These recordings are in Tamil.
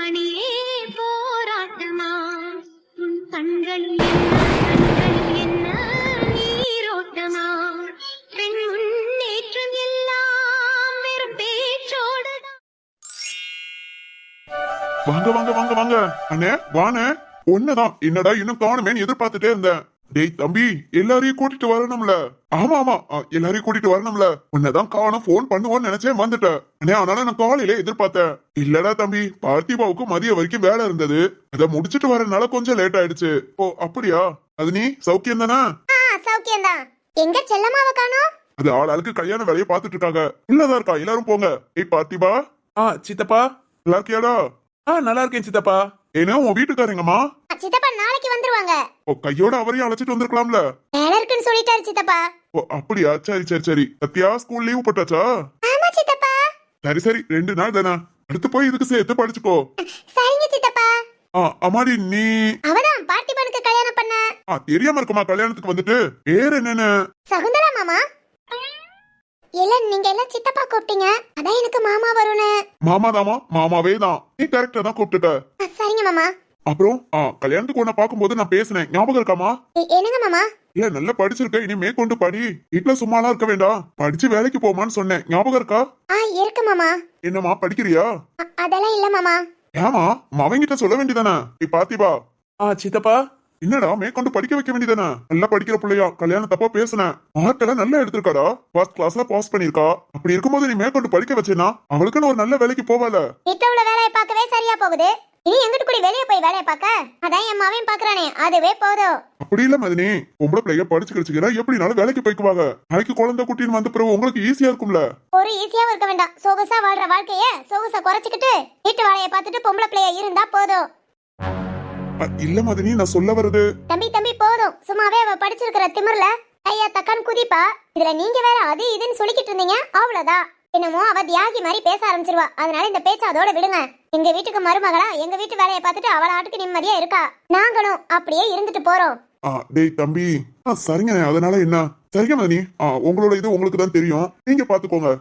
மணியே போராட்டமா உன் கண்களில் என்ன நீரோட்டமா பெண் முன்னேற்றம் எல்லாம் வெறும் பேச்சோடுதான். வாங்க வாங்க வாங்க வாங்க அண்ணே வானே ஒன்னதான் என்னடா இன்னும் காணுமேன்னு எதிர்பார்த்துட்டே இருந்தேன். டேய் தம்பி எல்லாரையும் கூட்டிட்டு வரணும்ல. ஆமா ஆமா எல்லாரையும் கூட்டிட்டு வரணும்ல. உன்னதான் காணும் போன் பண்ணுவோன்னு நினைச்சேன் வந்துட்டேன். அண்ணே அதனால நான் காலையில எதிர்பார்த்தேன். இல்லடா தம்பி பார்த்திபாவுக்கு மதிய வரைக்கும் வேலை இருந்தது. அதை முடிச்சிட்டு வரனால கொஞ்சம் லேட் ஆயிடுச்சு. ஓ அப்படியா? அது நீ சௌக்கியம் தானே? சௌக்கியம் தான். எங்க செல்லமாவ காணோம்? அது ஆளுக்கு கல்யாண வேலையை பாத்துட்டு இருக்காங்க. உள்ளதா இருக்கா எல்லாரும் போங்க. ஏய் பார்த்திபா. சித்தப்பா நல்லா இருக்கியாடா? நல்லா இருக்கேன் சித்தப்பா. ஏன்னா உன் வீட்டுக்காரங்கம்மா சித்தப்பா நாளைக்கு வந்துருவாங்க. ஓ கையோட அவரையும் அழைச்சிட்டு வந்திருக்கலாம்ல. வேலை இருக்குன்னு சொல்லிட்டாரு சித்தப்பா. ஓ அப்படியா? சரி சரி சரி. சத்யா ஸ்கூல் லீவ் போட்டாச்சா? ஆமா சித்தப்பா. சரி சரி 2 நாள் தானே. அடுத்து போய் இதுக்கு சேர்த்து படிச்சுக்கோ. சரிங்க சித்தப்பா. அம்மாடி நீ அவதான் பார்த்திபனுக்கு கல்யாணம் பண்ண. தெரியாம இருக்குமா கல்யாணத்துக்கு வந்துட்டு? பேர் என்னன்னு? சகுந்தலா மாமா. இல்ல நீங்க எல்லாம் சித்தப்பா கூப்பிட்டீங்க, அதான் எனக்கு மாமா வரும்னு. மாமாதாமா மாமாவே தான். நீ கரெக்டா தான் கூப்பிட்டுட்ட. சரிங்க மாமா. அப்புறம் கல்யாணத்துக்கு உன்ன பாக்கும்போது நான் பேசினேன் ஞாபகம் இருக்காமா? என்னங்க மாமா? இல்ல நல்லா படிச்சிருக்க, இனி மேற்கொண்டு படி. வீட்டுல சும்மாலாம் இருக்க வேண்டாம், படிச்சு வேலைக்கு போமான்னு சொன்னேன் ஞாபகம் இருக்கா? இருக்கு மாமா. என்னமா படிக்கிறியா? அதெல்லாம் இல்ல மாமா. ஏமா அவங்கிட்ட சொல்ல வேண்டியதானே? நீ பாத்திபா சித்தப்பா என்னடா மேற்கொண்டு படிக்க வைக்க வேண்டியதானே? நல்லா படிக்கிற பிள்ளையா, கல்யாணம் தப்பா பேசுனேன். மார்க்கெல்லாம் நல்லா எடுத்திருக்காடா, ஃபர்ஸ்ட் கிளாஸ்ல பாஸ் பண்ணிருக்கா. அப்படி இருக்கும்போது நீ மேற்கொண்டு படிக்க வச்சேனா அவளுக்குன்னு ஒரு நல்ல வேலைக்கு போவால. வீட்டுல உள்ள வேலையை பார்க்கவே சரியா போகுது, இனி எங்கிட்டு கூடி வெளியே போய் வேலையை பார்க்க? அதான் என் மாவையும் பாக்குறானே, அதுவே போதும். அப்படி இல்ல மதினி, பொம்பளை பிள்ளைய படிச்சு கிடைச்சுக்கிறா எப்படினாலும் வேலைக்கு போய்க்குவாங்க. நாளைக்கு குழந்தை குட்டின்னு வந்த பிறகு உங்களுக்கு ஈஸியா இருக்கும்ல. ஒரு ஈஸியாவும் இருக்க வேண்டாம், சொகுசா வாழ்ற வாழ்க்கைய சொகுசா குறைச்சிக்கிட்டு வீட்டு வேலையை பார்த்துட்டு பொம்பளை பிள்ளைய இருந்தா போதும். இல்ல மதினி, நான் சொல்ல வருது. தம்பி தம்பி போதும், சும்மாவே அவ படிச்சிருக்கிற திமிர்ல ஐயா தக்கான் குதிப்பா. இதுல நீங்க வேற அது இதுன்னு சொல்லிக்கிட்டு இருந்தீங்க, அவ்வளவுதான். என்னமோ அவ தியாகி மாதிரி பேச ஆரம்பிச்சிருவா. அதனால இந்த பேச்ச அதோட விடுங்க. எங்க வீட்டுக்கு மருமகளா எங்க வீட்டு வேலையை பார்த்துட்டு அவள ஆட்டுக்கு நிம்மதியா இருக்கா. நாங்களும் அப்படியே இருந்துட்டு போறோம். டேய் தம்பி, சரிங்க. அதனால என்ன? சரிங்க மதினி, உங்களோட இது உங்களுக்கு தான் தெரியும், நீங்க பாத்துக்கோங்க.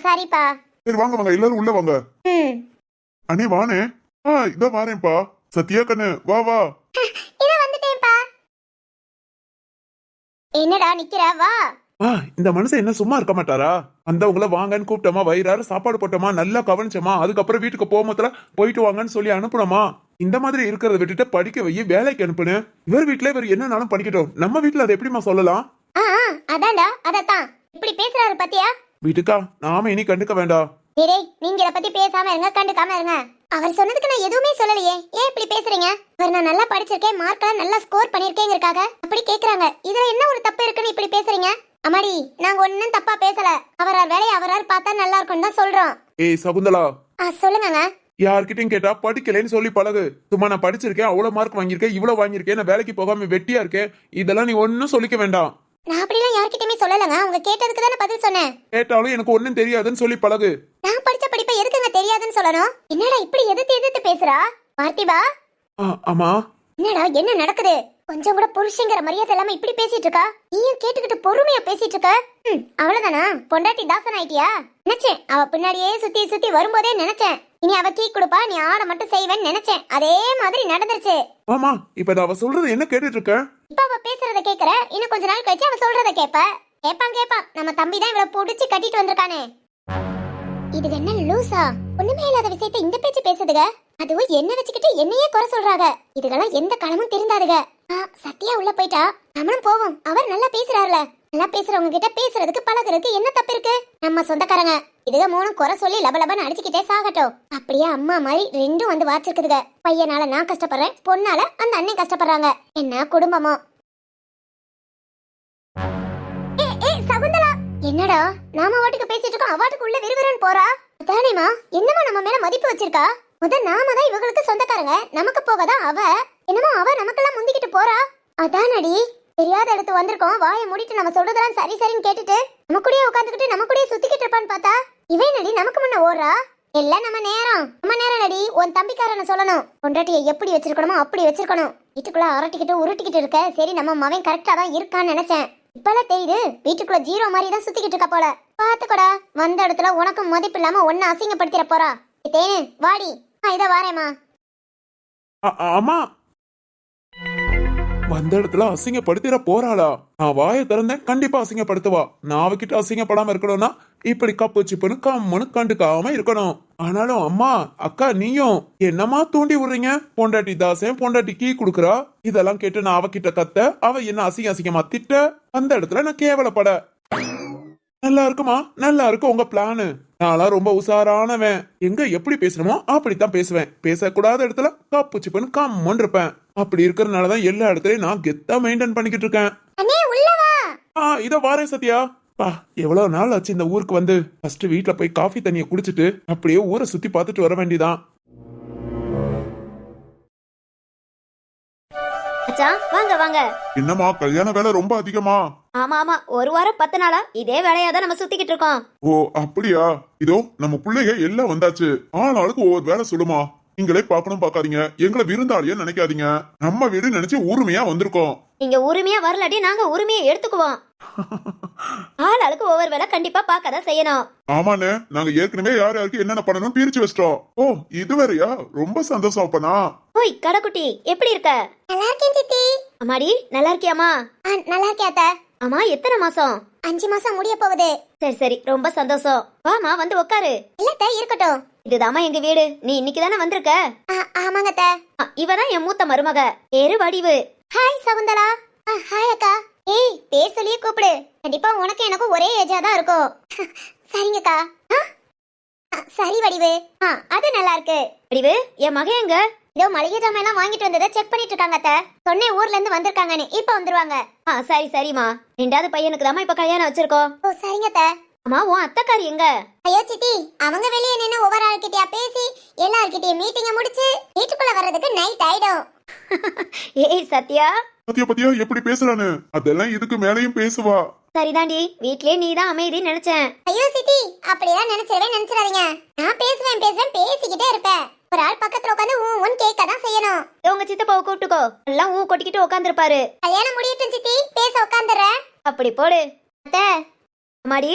சரிப்பா. சரி வாங்க வாங்க எல்லாரும் உள்ள வாங்க. அண்ணே வானே. இதோ வாரேன்ப்பா. சத்யா கண்ணு வா வா. இத வந்துட்டேன்ப்பா. என்னடா நிக்கிற? வா. இந்த மனுஷன் என்ன சும்மா இருக்க மாட்டாரா? வந்தவங்கள வாங்கன்னு கூப்பிட்டோமா, வயிறாரு சாப்பாடு போட்டோமா, நல்லா கவனிச்சோமா, அதுக்கப்புறம் வீட்டுக்கு போகும்போதுல போயிட்டு வாங்கன்னு சொல்லி அனுப்பணுமா? இந்த மாதிரி இருக்கிறத விட்டுட்டு படிக்க வை, வேலைக்கு அனுப்புனு. இவர் வீட்டுல இவர் என்னன்னாலும் படிக்கட்டும், நம்ம வீட்டுல அதை எப்படிமா சொல்லலாம்? அதான்டா, அதத்தான் இப்படி பேசுறாரு பாத்தியா? வீட்டுக்கா நாம இனி கண்டுக்க வேண்டாம். டேய் நீங்க இத பத்தி பேசாம இருங்க, கண்டுக்காம இருங்க. அவர் சொன்னதுக்கு நான் எதுவுமே சொல்லலையே, ஏன் இப்படி பேசுறீங்க? அவர் நான் நல்லா படிச்சிருக்கேன், மார்க்லாம் நல்லா ஸ்கோர் பண்ணிருக்கேங்கிறக்காக அப்படி கேக்குறாங்க. இதுல என்ன ஒரு தப்பு இருக்குன்னு இப்படி பேசுறீங்க? அம்மாடி நாங்க ஒன்னும் தப்பா பேசல, அவரார் வேலையை அவரார் பார்த்தா நல்லா இருக்கும்னு தான் சொல்றோம். ஏய் சகுந்தலா, சொல்லுங்க. யார்கிட்டயும் கேட்டா படிக்கலன்னு சொல்லி பழகு. சும்மா நான் படிச்சிருக்கேன், அவ்வளவு மார்க் வாங்கியிருக்கேன், இவ்வளவு வாங்கியிருக்கேன், நான் வேலைக்கு போகாம வெட்டியா இருக்கேன், இதெல்லாம் நீ ஒன்னும் சொல்லிக்க வேண்டாம். நான் அப்படிலாம் யார்கிட்டயுமே சொல்லலங்க, அவங்க கேட்டதுக்கு தானே பதில் சொன்னேன். கேட்டாலும் எனக்கு ஒன்னும் தெரியாதுன்னு சொல்லி பழகு. நான் படிச்ச படிப்பை எதுக்குங்க தெரியாதுன்னு சொல்லணும்? என்னடா இப்படி எதிர்த்து பேசுறா பார்த்திபா? ஆமா. என்னடா என்ன நடக்குது? கொஞ்சம் கூட புருஷங்கிற மரியாதை இல்லாம இப்படி பேசிட்டு இருக்கா. நீயும் கேட்டுக்கிட்டு பொறுமையா பேசிட்டு இருக்க. அவ்வளவுதானா? பொண்டாட்டி தாசன் ஆயிட்டியா? நினைச்சேன் அவ பின்னாடியே சுத்தி சுத்தி வரும்போதே நினைச்சேன் இனி அவ டீ கொடுப்பா, நீ ஆட மட்டும் செய்வேன்னு நினைச்சேன். அதே மாதிரி நடந்துருச்சு. ஆமா, இப்ப அவ சொல்றது என்ன கேட்டுட்டு இருக்க? இப்ப அவ பேசுறத கேக்குற, இன்னும் கொஞ்ச நாள் கழிச்சு அவ சொல்றத கேப்ப. கேப்பான் நம்ம தம்பி தான் இவள புடிச்சு கட்டிட்டு வந்திருக்கானே. இது என்ன லூசா? ஒண்ணுமே இல்லாத விஷயத்தை இந்த பேச்சு பேசுதுக. அதுவும் என்ன வச்சுக்கிட்டு என்னையே குறை சொல்றாங்க. இதுக்கெல்லாம் எந்த காலமும் திருந்தாதுக. சத்யா உள்ள போயிட்டா, நம்மளும் போவோம். அவர் நல்லா பேசுறாருல, நல்லா பேசுறவங்க கிட்ட பேசுறதுக்கு பழகுறதுக்கு என்ன தப்பு இருக்கு? நம்ம சொந்தக்காரங்க. இதுக மூணும் குறை சொல்லி லபலபன்னு அடிச்சுக்கிட்டே சாகட்டும். அப்படியே அம்மா மாதிரி ரெண்டும் வந்து வாச்சிருக்குதுக. பையனால நான் கஷ்டப்படுறேன், பொண்ணால அந்த அண்ணன் கஷ்டப்படுறாங்க. என்ன குடும்பமோ. சகுந்தலா என்னடா நாம வாட்டுக்கு பேசிட்டு இருக்கோம், அவாட்டுக்கு உள்ள விறுவிறுன்னு போறா. அதானேமா, என்னமா நம்ம மேல மதிப்பு வச்சிருக்கா? நாம தான் இவங்களுக்கு சொந்தக்காரங்க, நமக்கு போகதான் அவ. என்னமோ அவ நமக்கெல்லாம் முந்திக்கிட்டு போறா. அதானடி, தெரியாத இடத்து வந்திருக்கோம், வாயை மூடிட்டு நம்ம சொல்றதெல்லாம் சரி சரின்னு கேட்டுட்டு நம்ம கூடயே உட்காந்துக்கிட்டு நம்ம கூடயே சுத்திக்கிட்டு இருப்பான்னு பார்த்தா இவன் நடி நமக்கு முன்ன ஓடுறா. எல்லாம் நம்ம நேரம் நடி. உன் தம்பிக்காரனை சொல்லணும், பொண்டாட்டியை எப்படி வச்சிருக்கணுமோ அப்படி வச்சிருக்கணும். வீட்டுக்குள்ள அரட்டிக்கிட்டு உருட்டிக்கிட்டு இருக்க. சரி நம்ம மவன் கரெக்டா தான் இருக்கான்னு நினைச்சேன். இப்பெல்லாம் தெரியுது வீட்டுக்குள்ள ஜீரோ மாதிரி தான் சுத்திக்கிட்டு இருக்கா போல. பாத்துக்கடா, வந்த இடத்துல உனக்கும் மதிப்பு இல்லாம ஒன்னு அசிங்கப்படுத்திட போறா. தேனு வாடி. இத வாரேமா. அம்மா வந்த இடத்துல அசிங்கப்படுத்திட போறாளா? நான் வாயை திறந்தேன், கண்டிப்பா அசிங்கப்படுத்துவா. நான் அவகிட்ட அசிங்கப்படாம இருக்கணும்னா இப்படி கப்பு சிப்புன்னு கம்முன்னு கண்டுக்காம இருக்கணும். ஆனாலும் அம்மா அக்கா நீயும் என்னமா தூண்டி விடுறீங்க? பொண்டாட்டி தாசன் பொண்டாட்டி கீ குடுக்குறா, இதெல்லாம் கேட்டு நான் அவகிட்ட கத்த, அவ என்ன அசிங்கமா திட்ட, அந்த இடத்துல நான் கேவலப்பட. நல்லா இருக்குமா? நல்லா இருக்கு உங்க பிளானு. நான்லாம் ரொம்ப உசாரானவன். எங்க எப்படி பேசணுமோ அப்படித்தான் பேசுவேன். பேசக்கூடாத இடத்துல கப்பு சிப்புன்னு கம்முன்னு இருப்பேன். அப்படி இருக்கறனாலதான் எல்லா இடத்துலயும் நான் கெத்தா மெயின்டைன் பண்ணிக்கிட்டு இருக்கேன். அண்ணே உள்ள வா. இத வாரேன் சத்யா. பா எவ்வளவு நாள் ஆச்சு இந்த ஊருக்கு வந்து. ஃபர்ஸ்ட் வீட்ல போய் காஃபி தண்ணிய குடிச்சிட்டு அப்படியே ஊரை சுத்தி பார்த்துட்டு வர வேண்டியதான். மச்சான் வாங்க வாங்க. என்னம்மா கல்யாண வேலை ரொம்ப அதிகமா? ஆமா ஆமா, ஒரு வாரம் 10 நாளா இதே வேலையா தான் நம்ம சுத்திக்கிட்டு இருக்கோம். ஓ அப்படியா? இதோ நம்ம பிள்ளைங்க எல்லாம் வந்தாச்சு. ஆளாளுக்கு ஒவ்வொரு வேலை சொல்லுமா. நீங்களே பார்க்கணும் பார்க்காதீங்க, எங்களை விருந்தாளியா நினைக்காதீங்க. நம்ம வீடு நினைச்சு உரிமையா வந்திருக்கோம். நீங்க உரிமையா வரலாட்டி நாங்க உரிமையை எடுத்துக்குவோம். ஆளாளுக்கு ஒவ்வொரு வேலை கண்டிப்பா பார்க்கதான் செய்யணும். ஆமாண்ணே, நாங்க ஏற்கனவே யார் யாருக்கு என்னென்ன பண்ணணும் பிரிச்சு வச்சிட்டோம். ஓ இது வேறயா? ரொம்ப சந்தோஷம் அப்பனா. ஓய் கடைக்குட்டி, எப்படி இருக்க? நல்லா இருக்கேன் சித்தி. அம்மாடி நல்லா இருக்கியாமா? நல்லா இருக்கேன் அத்தை. அம்மா எத்தனை மாசம்? 5 மாசம் முடிய போகுது. சரி சரி, ரொம்ப சந்தோஷம். வாமா வந்து உட்காரு. இல்லத்த இருக்கட்டும். இதுதாம்மா எங்க வீடு. நீ இன்னைக்கு தானே வந்திருக்க? ஆமாங்க அத்தை. இவதான் என் மூத்த மருமக, பேரு வடிவு. ஹாய் சகுந்தலா. ஹாய் அக்கா. ஏய் பேர் சொல்லியே கூப்பிடு. கண்டிப்பா உனக்கு எனக்கும் ஒரே ஏஜா தான் இருக்கும். சரிங்கக்கா. சரி வடிவு. அது நல்லா இருக்கு. வடிவு, என் மகன் எங்க? இதோ மளிகை ஜாமான் எல்லாம் வாங்கிட்டு வந்ததை செக் பண்ணிட்டு இருக்காங்க அத்தை. சொன்னேன் ஊர்ல இருந்து வந்திருக்காங்கன்னு. இப்ப வந்துருவாங்க. சரி சரிம்மா. 2வது பையனுக்கு தாமா இப்ப கல்யாணம் வச்சிருக்கோம். ஓ சரிங்க அத்தை. அம்மா உன் அத்தைக்காரி எங்க? ஐயோ சித்தி, அவங்க வெளியே நின்னு ஒவ்வொரு ஆள்கிட்டயா பேசி எல்லார்கிட்டயும் மீட்டிங்க முடிச்சு வீட்டுக்குள்ள வர்றதுக்கு நைட் ஆயிடும். ஏய் சத்யா. பத்தியா பத்தியா எப்படி பேசுறானு? அதெல்லாம் இதுக்கு மேலையும் பேசுவா. சரிதாண்டி, வீட்லயே நீதான் அமைதி நினைச்சேன். ஐயோ சித்தி, அப்படியெல்லாம் நினைச்சிடாதீங்க. நான் பேசுவேன் பேசிக்கிட்டே இருப்பேன். ஒரு ஆள் பக்கத்துல உட்காந்து ஊன் கேட்க தான் செய்யணும். உங்க சித்தப்பாவை கூப்பிட்டுக்கோ, எல்லாம் ஊ கொட்டிக்கிட்டு உட்காந்துருப்பாரு. கல்யாணம் முடியட்டும் சித்தி, பேச உட்காந்துறேன். அப்படி போடு. அத்தை, அம்மாடி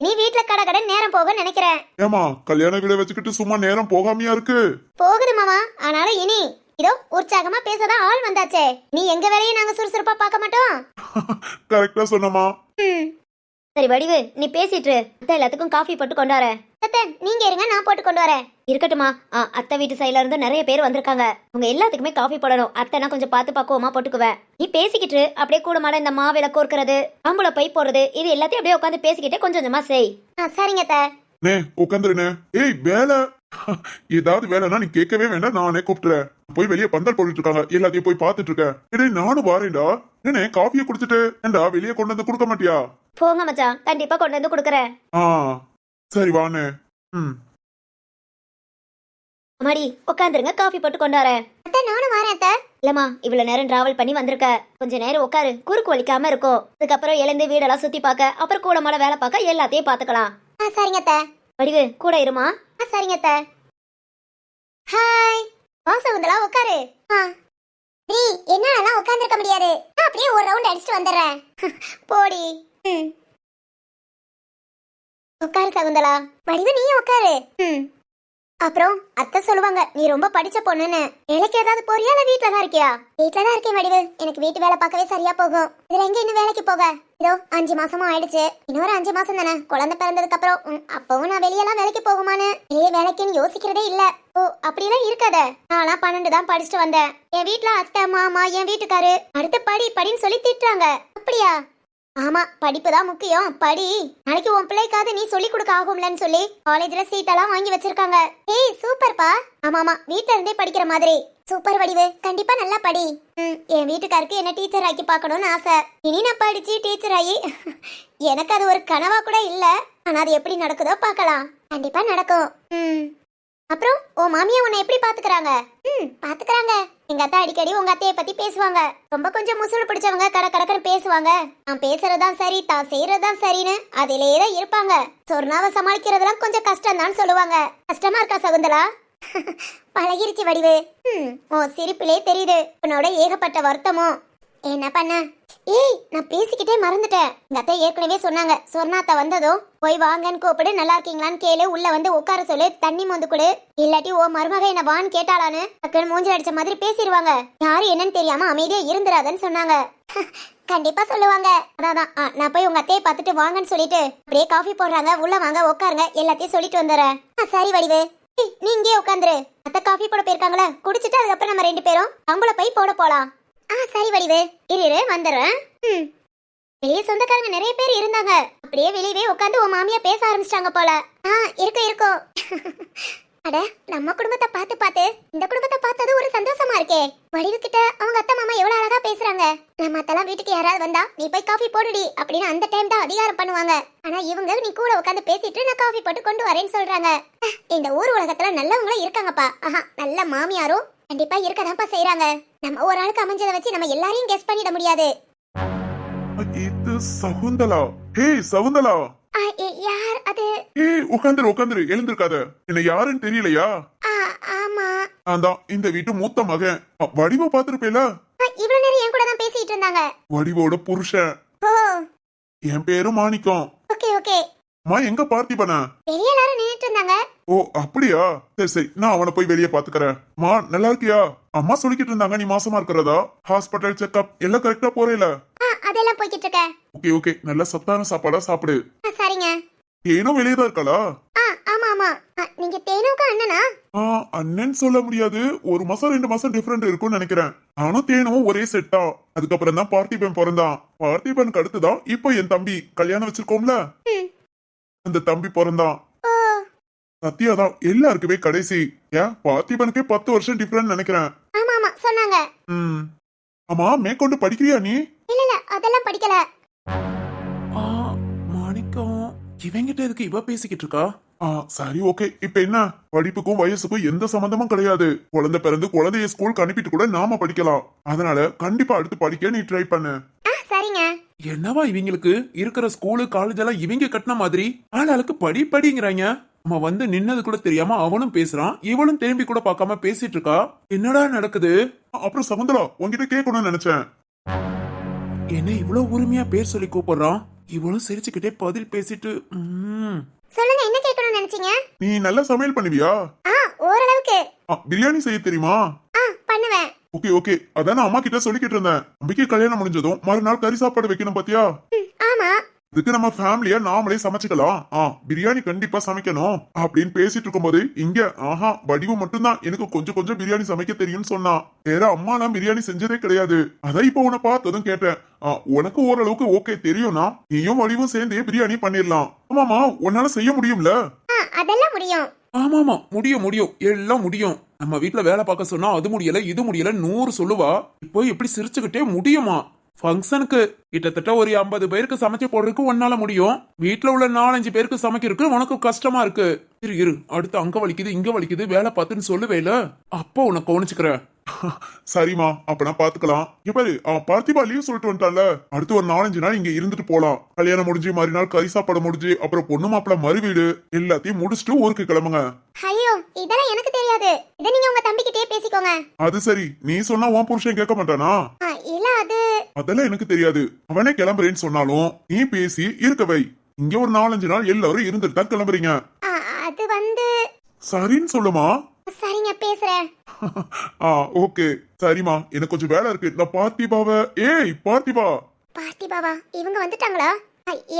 நீ வீட்டுல கடை நேரம் போக நினைக்கிறேன். ஏமா கல்யாண வீட வச்சுக்கிட்டு சும்மா நேரம் போகாமையா இருக்கு? போகுது மாமா. ஆனாலும் இனி இதோ உற்சாகமா பேசதான் ஆள் வந்தாச்சே. நீ எங்க வேலையை நாங்க சுறுசுறுப்பா பார்க்க மாட்டோம். கரெக்டா சொன்னமா. சரி வடிவு, நீ பேசிட்டு அத்தை எல்லாத்துக்கும் காஃபி போட்டு கொண்டு வர. அத்தை நீங்க இருங்க, நான் போட்டு கொண்டு வரேன். இருக்கட்டுமா. அத்தை வீட்டு சைடுல இருந்து நிறைய பேர் வந்திருக்காங்க. உங்க எல்லாத்துக்குமே காஃபி போடணும். அத்தைனா கொஞ்சம் பார்த்து பக்குவமா போட்டுக்குவேன். நீ பேசிக்கிட்டு அப்படியே கூட மாட இந்த மாவில கோர்க்கிறது, ஆம்பளை பை போடுறது, இது எல்லாத்தையும் அப்படியே உட்காந்து பேசிக்கிட்டே கொஞ்சம் கொஞ்சமா செய். சரிங்க அத்தை. நே உட்காந்துருனே. ஏய் வேலை ஏதாவது வேலைன்னா நீ கேட்கவே வேண்டாம், நானே கூப்பிட்டுறேன். போய் வெளியே பந்தல் போட்டுட்டு இருக்காங்க, எல்லாத்தையும் போய் பாத்துட்டு இருக்கேன். டேய் நானும் வாரேன்டா. என்ன காஃபியை குடிச்சிட்டு ஏண்டா வெளியே கொண்டு வந்து கொடுக்க மாட்டியா? போங்க மச்சான், கண்டிப்பா கொண்டு வந்து கொடுக்கறேன். சரி வானே. அம்மாடி உட்காந்துருங்க, காஃபி போட்டு கொண்டு வரேன். அத்தை நானும் வரேன் அத்தை. இல்லம்மா, இவ்வளவு நேரம் டிராவல் பண்ணி வந்திருக்க, கொஞ்ச நேரம் உட்காரு, குறுக்கு வலிக்காம இருக்கும். அதுக்கப்புறம் எழுந்து வீடெல்லாம் சுத்தி பார்க்க, அப்புறம் கூட மாட வேலை பார்க்க எல்லாத்தையும் பாத்துக்கலாம். சரிங்க அத்தை. வடிவு கூட இருமா. சரிங்க அத்தை. ஹாய். சகுந்தலா உட்காரு. நீ என்னாலலாம் உட்கார்ந்திருக்க முடியாது. நான் அப்படியே ஒரு ரவுண்ட் அடிச்சுட்டு வந்துடுறேன். போடி. உட்காரு சகுந்தலா. வடிவு நீ உட்காரு. அப்புறம் அத்தை சொல்லுவாங்க நீ ரொம்ப படிச்ச பொண்ணுன்னு. வேலைக்கு ஏதாவது போறியா இல்ல வீட்ல தான் இருக்கியா? வீட்ல தான் இருக்கேன் வடிவு. எனக்கு வீட்டு வேலை பார்க்கவே சரியா போகும். இதுல எங்க இன்னும் வேலைக்கு போக? இதோ 5 மாசமும் ஆயிடுச்சு. இன்னொரு 5 மாசம் தானே. குழந்தை பிறந்ததுக்கு அப்புறம் அப்பவும் நான் வெளியெல்லாம் வேலைக்கு போகுமான்னு வேலைக்குன்னு யோசிக்கிறதே இல்ல. ஓ அப்படிலாம் இருக்காத. நானா 12 தான் படிச்சுட்டு வந்தேன். என் வீட்டுல அத்தை மாமா என் வீட்டுக்காரு அடுத்து படின்னு சொல்லி திட்டுறாங்க. அப்படியா? ஆமா, படிப்பு தான் முக்கியம், படி. நாளைக்கு உன் பிள்ளைக்காவது நீ சொல்லி கொடுக்க ஆகும்லன்னு சொல்லி காலேஜ்ல சீட் எல்லாம் வாங்கி வச்சிருக்காங்க. ஏய் சூப்பர்ப்பா. ஆமாமா, வீட்ல இருந்தே படிக்கிற மாதிரி. சூப்பர் வடிவு, கண்டிப்பா நல்லா படி. என் வீட்டுக்காருக்கு என்ன டீச்சர் ஆக்கி பார்க்கணும்னு ஆசை. இனி நான் படிச்சு டீச்சர் ஆகி எனக்கு அது ஒரு கனவா கூட இல்ல. ஆனா அது எப்படி நடக்குதோ பார்க்கலாம். கண்டிப்பா நடக்கும். அப்புறம் உன் மாமியா உன்னை எப்படி பாத்துக்கறாங்க? பாத்துக்கறாங்க. எங்க அத்தை அடிக்கடி உங்க அத்தையை பத்தி பேசுவாங்க. ரொம்ப கொஞ்சம் முசுறு பிடிச்சவங்க கடற்கடன்னு பேசுவாங்க. நான் பேசுறதுதான் சரி, தான் செய்யறதுதான் சரின்னு அதிலேயே தான் இருப்பாங்க. சொர்ணாவை சமாளிக்கிறதெல்லாம் கொஞ்சம் கஷ்டம் தான் சொல்லுவாங்க. கஷ்டமா இருக்கா சகுந்தலா? பழகிருச்சு வடிவு. ஓ சிரிப்பிலே தெரியுது உன்னோட ஏகப்பட்ட வருத்தமோ. என்ன பண்ண, ஏய் நான் பேசிக்கிட்டே மறந்துட்டேன். எங்க அத்தை ஏற்கனவே சொன்னாங்க, சொர்ணாத்தா வந்ததும் போய் வாங்கன்னு கூப்பிடு, நல்லா இருக்கீங்களான்னு கேளு, உள்ள வந்து உட்கார சொல்லு, தண்ணி மொந்து கொடு, இல்லாட்டி ஓ மருமக என்ன வான்னு கேட்டாளான்னு டக்குன்னு மூஞ்சி அடிச்ச மாதிரி பேசிடுவாங்க. யாரு என்னன்னு தெரியாம அமைதியா இருந்துராதன்னு சொன்னாங்க. கண்டிப்பா சொல்லுவாங்க. அதான் நான் போய் உங்க அத்தையை பார்த்துட்டு வாங்கன்னு சொல்லிட்டு அப்படியே காஃபி போடுறாங்க, உள்ள வாங்க உட்காருங்க, எல்லாத்தையும் சொல்லிட்டு வந்துடுறேன். சரி வடிவு, நீ இங்கே உட்காந்துரு. அத்தை காஃபி போட போயிருக்காங்களே, குடிச்சிட்டு அதுக்கப்புறம் நம்ம 2 பேரும் அவங்கள போய் போட போலாம். சரி வடிவு, இரு வந்துடுறேன். வெளியே சொந்தக்காரங்க நிறைய பேர் இருந்தாங்க. அப்படியே வெளியவே உட்காந்து உன் மாமியா பேச ஆரம்பிச்சிட்டாங்க போல. இருக்கும். அட நம்ம குடும்பத்தை பார்த்து இந்த குடும்பத்தை பார்த்தது ஒரு சந்தோஷமா இருக்கே. வடிவு கிட்ட அவங்க அத்தை மாமா எவ்வளவு அழகா பேசுறாங்க. நம்ம அத்தெல்லாம் வீட்டுக்கு யாராவது வந்தா நீ போய் காஃபி போடுடி அப்படின்னு அந்த டைம் தான் அதிகாரம் பண்ணுவாங்க. ஆனா இவங்க நீ கூட உட்காந்து பேசிட்டு நான் காஃபி போட்டு கொண்டு வரேன்னு சொல்றாங்க. இந்த ஊர் உலகத்துல நல்லவங்களும் இருக்காங்கப்பா. நல்ல மாமியாரும் கண்டிப்பா இருக்கதான்ப்பா செய்யறாங்க. நம்ம ஒரு ஆளுக்கு அமைஞ்சதை வச்சு நம்ம எல்லாரையும் கெஸ் பண்ணிட முடியாது. இது சகுந்தலா. ஹே சகுந்தலா. யார் அது? ஏய் உட்காந்துரு எழுந்திருக்காத. என்ன யாருன்னு தெரியலையா? ஆமா, அதான் இந்த வீட்டு மூத்த மகன். வடிவ பாத்துருப்பேல. இவ்வளவு நேரம் என் கூட தான் பேசிட்டு இருந்தாங்க. வடிவோட புருஷன். ஓ என் பேரு மாணிக்கம். ஓகே. மா எங்க பார்த்திபனா? வெளிய எல்லாரும் நின்னுட்டு இருந்தாங்க. ஓ அப்படியா? சரி நான் அவனை போய் வெளியே பாத்துக்கறேன். மா நல்லா இருக்கியா? அம்மா சொல்லிக்கிட்டு இருந்தாங்க நீ மாசமா இருக்கிறதா. ஹாஸ்பிட்டல் செக்அப் எல்லாம் கரெக்டா போறேல? அதெல்லாம் போய்கிட்டு இருக்கேன். ஓகே நல்ல சத்தான சாப்பாடா சாப்பிடு. சரிங்க. தேனும் வெளியே தான் இருக்காளா? ஆமா. நீங்க தேனுக்கு அண்ணனா? அண்ணன் சொல்ல முடியாது. 1 மாசம் 2 மாசம் டிஃபரெண்ட் இருக்கும்னு நினைக்கிறேன். நானும் தேனும் ஒரே செட்டா. அதுக்கப்புறம் தான் பார்த்திபன் பிறந்தான். பார்த்திபனுக்கு அடுத்துதான் இப்போ என் தம்பி கல்யாணம் வச்சிருக்கோம்ல, அந்த தம்பி பிறந்தான். சத்யாதான் எல்லாருக்குமே கடைசி. ஏன் பார்த்திபனுக்கே 10 வருஷம் டிஃபரெண்ட் நினைக்கிறேன். ஆமா சொன்னாங்க. ஆமா மேற்கொண்டு படிக்கிறியா நீ? இல்ல அதெல்லாம் படிக்கல. மாணிக்கம் இவங்கிட்ட எதுக்கு இவ பேசிக்கிட்டு இருக்கா? சரி ஓகே. இப்ப என்ன, படிப்புக்கும் வயசுக்கும் எந்த சம்பந்தமும் கிடையாது. குழந்தை பிறந்து குழந்தைய ஸ்கூலுக்கு அனுப்பிட்டு கூட நாம படிக்கலாம். அதனால கண்டிப்பா அடுத்து படிக்க நீ ட்ரை பண்ணு. சரிங்க. என்னவா இவங்களுக்கு இருக்கிற ஸ்கூலு காலேஜ் எல்லாம் இவங்க கட்டின மாதிரி ஆளாளுக்கு படிங்கிறாங்க. நம்ம வந்து நின்னது கூட தெரியாம அவனும் பேசுறான், இவளும் திரும்பி கூட பார்க்காம பேசிட்டு இருக்கா. என்னடா நடக்குது? அப்புறம் சகுந்தலா உன்கிட்ட கேட்கணும்னு நினைச்சேன். என்ன இவ்வளவு உரிமையா பேர் சொல்லி கூப்பிடுறான்? இவளும் சிரிச்சுக்கிட்டே பதில் பேசிட்டு சொல்லுங்க, என்ன கேட்கணும்னு நினைச்சீங்க? நீ நல்லா சமையல் பண்ணுவியா? ஓரளவுக்கு. பிரியாணி செய்ய தெரியுமா? பண்ணுவேன். ஓகே அதான் நான் அம்மா கிட்ட சொல்லிக்கிட்டு இருந்தேன். அம்பிக்கு கல்யாணம் முடிஞ்சதும் மறுநாள் கறி சாப்பாடு வைக்கணும் பாத்தியா? ஆமா. இதுக்கு நம்ம ஃபேமிலியா நாமளே சமைச்சுக்கலாம். பிரியாணி கண்டிப்பா சமைக்கணும் அப்படின்னு பேசிட்டு இருக்கும்போது இங்க வடிவு மட்டும்தான் எனக்கு கொஞ்சம் பிரியாணி சமைக்க தெரியும்னு சொன்னா. வேற அம்மா நான் பிரியாணி செஞ்சதே கிடையாது. அதான் இப்ப உன்னை பார்த்ததும் கேட்டேன். உனக்கு ஓரளவுக்கு ஓகே தெரியும்னா நீயும் வடிவும் சேர்ந்தே பிரியாணி பண்ணிடலாம். ஆமாமா உன்னால செய்ய முடியும்ல? அதெல்லாம் முடியும். ஆமாமா முடியும் எல்லாம் முடியும். நம்ம வீட்டுல வேலை பார்க்க சொன்னா அது முடியல இது முடியல 100 சொல்லுவா. இப்போ எப்படி சிரிச்சுக்கிட்டே முடியுமா? ஃபங்க்ஷனுக்கு கிட்டத்தட்ட ஒரு 50 பேருக்கு சமைச்சு போடுறதுக்கு உன்னால முடியும். வீட்டுல உள்ள 4-5 பேருக்கு சமைக்கிறதுக்கு உனக்கு கஷ்டமா இருக்கு. இரு அடுத்து அங்க வலிக்குது இங்க வலிக்குது வேலை பார்த்துன்னு சொல்லுவேல, அப்போ உனக்கு கவனிச்சுக்கிறேன். சரிமா அப்ப நான் பாத்துக்கலாம். பாரு பார்த்திபா லீவ் சொல்லிட்டு வந்துட்டால, அடுத்து ஒரு 4-5 நாள் இங்க இருந்துட்டு போலாம். கல்யாணம் முடிஞ்சு மறுநாள் கறி சாப்பாடு முடிஞ்சு அப்புறம் பொண்ணு மாப்பிள்ள மறுவீடு எல்லாத்தையும் முடிச்சுட்டு ஊருக்கு கிளம்புங்க. ஐயோ இதெல்லாம் எனக்கு தெரியாது. இத நீங்க உங்க தம்பிக்கிட்டே பேசிக்கோங்க. அது சரி, நீ சொன்னா உன் புருஷன் கேட்க மாட்டானா? இல்ல அதெல்லாம் எனக்கு தெரியாது. அவனே கிளம்புறேன்னு சொன்னாலும் நீ பேசி இருக்க வை. இங்க ஒரு 4-5 நாள் எல்லாரும் இருந்துட்டு தான் கிளம்புறீங்க. அது வந்து சரின்னு சொல்லுமா? சரிங்க பேசுறேன். ஓகே சரிமா, எனக்கு கொஞ்சம் வேலை இருக்கு. நான் பார்த்திபாவை பார்த்திபாவா இவங்க வந்துட்டாங்களா?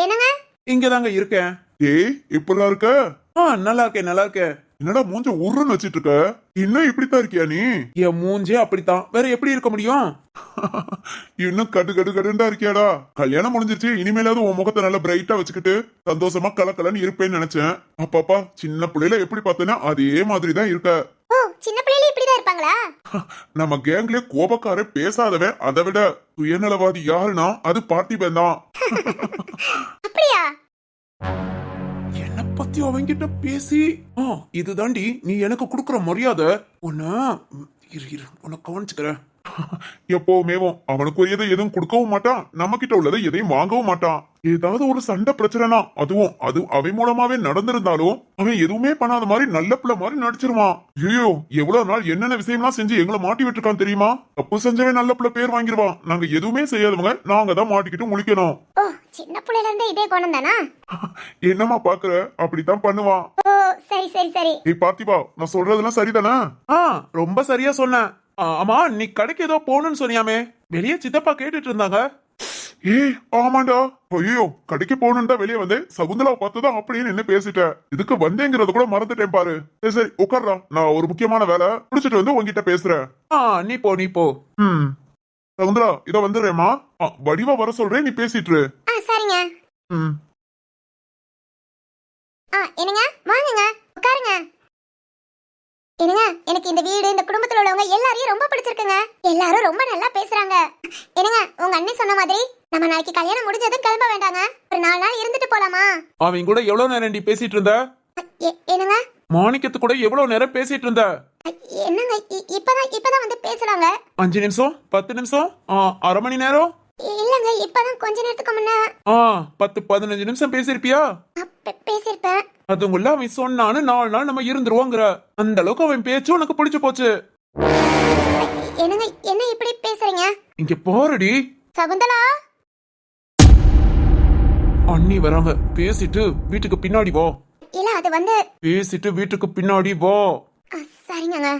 என்னங்க? இங்கதாங்க இருக்கேன். எப்படிலாம் இருக்க? நல்லா இருக்கேன். என்னடா மூஞ்ச உருன்னு வச்சிட்டு இருக்க? இன்னும் இப்படித்தான் இருக்கியா நீ? என் மூஞ்சே அப்படித்தான், வேற எப்படி இருக்க முடியும்? இன்னும் கடுண்டா இருக்கியாடா? கல்யாணம் முடிஞ்சிருச்சு, இனிமேலாவது உன் முகத்தை நல்லா பிரைட்டா வச்சுக்கிட்டு சந்தோஷமா கலக்கலன்னு இருப்பேன்னு நினைச்சேன். அப்பா சின்ன பிள்ளைல எப்படி பார்த்தேன்னா அதே மாதிரிதான் இருக்க. ஓ சின்ன பிள்ளைல இப்படிதான் இருப்பாங்களா? நம்ம கேங்ல கோபக்கார பேசாதவன், அதை விட சுயநலவாதி யாருன்னா அது பார்த்திபன் தான். அப்படியா? என்ன பத்தி அவங்கிட்ட பேசி இதுதாண்டி நீ எனக்கு கொடுக்குற மரியாதை. உன்னை கவனிச்சுக்கிறேன். எப்பவுமேவும் அவனுக்குரியதை எதுவும் கொடுக்கவும் மாட்டான், நம்ம கிட்ட உள்ளதை எதையும் வாங்கவும் மாட்டான். ஏதாவது ஒரு சண்டை பிரச்சனைனா அது அவன் மூலமாவே நடந்திருந்தாலும் அவன் எதுவுமே பண்ணாத மாதிரி நல்ல பிள்ளை மாதிரி நடிச்சிருவான். ஐயோ, எவ்வளவு நாள் என்னென்ன விஷயம்லாம் செஞ்சு எங்களை மாட்டி விட்டுருக்கான் தெரியுமா? தப்பு செஞ்சவன் நல்ல பிள்ளை பேர் வாங்கிடுவான், நாங்க எதுவுமே செய்யாதவங்க நாங்க தான் மாட்டிக்கிட்டு முழிக்கணும். ஓ, சின்ன பிள்ளைல இருந்தே இதே குணம் தானா? என்னமா பாக்குற, அப்படித்தான் பண்ணுவான். ஓ, சரி சரி சரி. ஏய் பார்த்திபா, நான் சொல்றதெல்லாம் சரிதானே? ரொம்ப சரியா சொன்ன. ஆமா, நீ கடைக்கு ஏதோ போகணும்னு சொன்னியாமே, வெளியே சித்தப்பா கேட்டுட்டு இருந்தாங்க. ஏய் ஆமாண்டா, ஐயோ கடைக்கு போகணுன்னு தான் வெளியே வந்தேன். சகுந்தலாவை பார்த்துதான் அப்படின்னு என்ன பேசிட்டேன். இதுக்கு வந்தேங்கிறத கூட மறந்துட்டேன் பாரு. சரி சரி உட்கார்றா, நான் ஒரு முக்கியமான வேலை முடிச்சிட்டு வந்து உங்ககிட்ட பேசுறேன். நீ போ. சகுந்தலா இத வந்துடுறேம்மா. வடிவா வர சொல்றேன், நீ பேசிட்டு இரு. சரிங்க. என்னங்க, வாங்குங்க, உட்காருங்க. என்னங்க, எனக்கு இந்த வீடு, இந்த குடும்பத்துல உள்ளவங்க எல்லாரையும் ரொம்ப பிடிச்சிருக்குங்க. எல்லாரும் ரொம்ப நல்லா பேசுறாங்க. என்னங்க, உங்க அண்ணன் சொன்ன மாதிரி நம்ம நாளைக்கு கல்யாணம் முடிஞ்சதும் கிளம்ப வேண்டாங்க, ஒரு 4 நாள் இருந்துட்டு போலாமா? அவன் கூட எவ்வளவு நேரம் பேசிட்டு இருந்த? என்னங்க, மாணிக்கத்து கூட எவ்வளவு நேரம் பேசிட்டு இருந்த? என்னங்க, இப்பதான் வந்து பேசுறாங்க. 5 நிமிஷம், 10 நிமிஷம், அரை மணி நேரம்? இல்லங்க, இப்பதான் கொஞ்ச நேரத்துக்கு முன்ன 10-15 நிமிஷம் பேசிருப்பியா? பேசிருப்பேன். அதுங்குள்ள அவன் சொன்னான்னு 4 நாள் நம்ம இருந்துருவோங்கிற அந்த அளவுக்கு அவன் பேச்சு உனக்கு பிடிச்சு போச்சு. என்னங்க, என்ன இப்படி பேசுறீங்க? இங்க போறடி சகுந்தலா. அண்ணி வராங்க, பேசிட்டு வீட்டுக்கு பின்னாடி வா. இல்ல, அது வந்து பேசிட்டு வீட்டுக்கு பின்னாடி வா. சரிங்க.